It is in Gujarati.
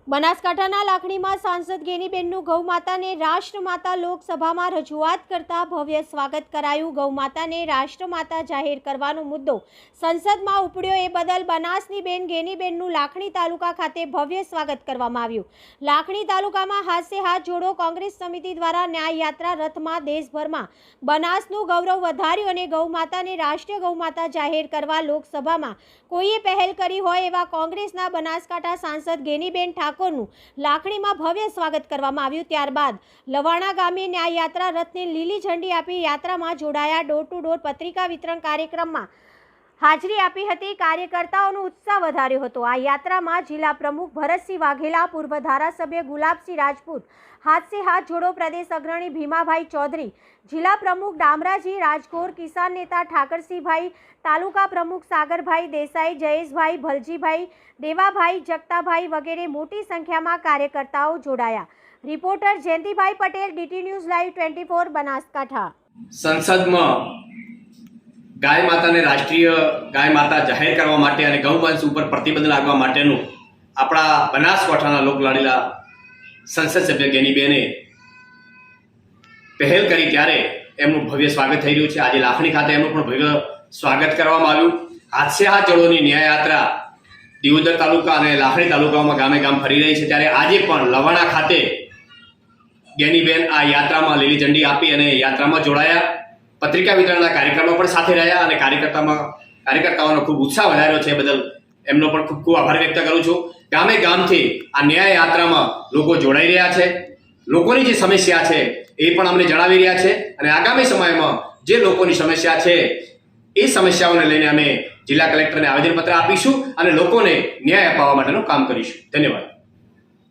બનાસકાંઠાના લાખણીમાં સાંસદ ગેનીબેનનું ગૌમાતાને રાષ્ટ્રમાતા લોકસભામાં રજૂઆત કરતા ભવ્ય સ્વાગત કરાયું। ગૌમાતાને રાષ્ટ્રમાતા જાહેર કરવાનો મુદ્દો સંસદમાં ઉપડ્યો એ બદલ બનાસની બેન ગેનીબેનનું લાખણી તાલુકા ખાતે ભવ્ય સ્વાગત કરવામાં આવ્યું। લાખણી તાલુકામાં હાથે હાથ જોડો કોંગ્રેસ સમિતિ દ્વારા ન્યાય યાત્રા રથમાં દેશભરમાં બનાસનું ગૌરવ વધાર્યું અને ગૌમાતાને રાષ્ટ્રીય ગૌમાતા જાહેર કરવા લોકસભામાં કોઈએ પહેલ કરી હોય એવા કોંગ્રેસના બનાસકાંઠા સાંસદ ગેનીબેન ઠાકોરનું લાખણીમાં ભવ્ય સ્વાગત કરવામાં આવ્યું। ત્યારબાદ લવાણા ગામે ન્યાય યાત્રા રથને લીલી ઝંડી આપી યાત્રામાં જોડાયા। ડોર ટુ ડોર પત્રિકા વિતરણ કાર્યક્રમમાં હાજરી આપી હતી। કાર્યકર્તાઓનો ઉત્સાહ વધાર્યો હતો। આ યાત્રામાં જિલ્લા પ્રમુખ ભરતસિંહ વાઘેલા, પૂર્વ ધારાસભ્ય ગુલાબસિંહ રાજપૂત, હાથે હાથ જોડો પ્રદેશ અગ્રણી ભીમાભાઈ ચૌધરી, જિલ્લા પ્રમુખ ડામરાજી રાજગોર, કિસાન નેતા ઠાકરસિંહભાઈ, તાલુકા પ્રમુખ સાગરભાઈ દેસાઈ, જયેશભાઈ, ભલજીભાઈ, દેવાભાઈ, જગતાભાઈ વગેરે મોટી સંખ્યામાં કાર્યકર્તાઓ જોડાયા। Reporter Jayantibhai Patel, DT news live 24 Banaskantha. સંસદમાં ગાય માતાને રાષ્ટ્રીય ગાય માતા જાહેર કરવા માટે અને ગૌવંશ ઉપર પ્રતિબંધ લાગવા માટેનું આપણા બનાસકાંઠાના લોકલાડીલા સંસદ સભ્ય ગેનીબેને પહેલ કરી ત્યારે એમનું ભવ્ય સ્વાગત થઈ રહ્યું છે। આજે લાખણી ખાતે એમનું પણ ભવ્ય સ્વાગત કરવામાં આવ્યું। હાથે હાથ જોડોની ન્યાય યાત્રા દિયોદર તાલુકા અને લાખણી તાલુકામાં ગામે ગામ ફરી રહી છે, ત્યારે આજે પણ લવાણા ખાતે ગેનીબેન આ યાત્રામાં લીલી ઝંડી આપી અને યાત્રામાં જોડાયા। પત્રિકા વિતરણના કાર્યક્રમમાં પણ સાથે રહ્યા અને કાર્યકર્તાઓનો ખૂબ ઉત્સાહ વધાર્યો છે, બદલ એમનો પણ ખૂબ ખૂબ આભાર વ્યક્ત કરું છું। ગામે ગામથી આ ન્યાય યાત્રામાં લોકો જોડાઈ રહ્યા છે, લોકોની જે સમસ્યા છે એ પણ અમને જણાવી રહ્યા છે અને આગામી સમયમાં જે લોકોની સમસ્યા છે એ સમસ્યાઓને લઈને અમે જિલ્લા કલેક્ટરને આવેદનપત્ર આપીશું અને લોકોને ન્યાય અપાવવા માટેનું કામ કરીશું। ધન્યવાદ।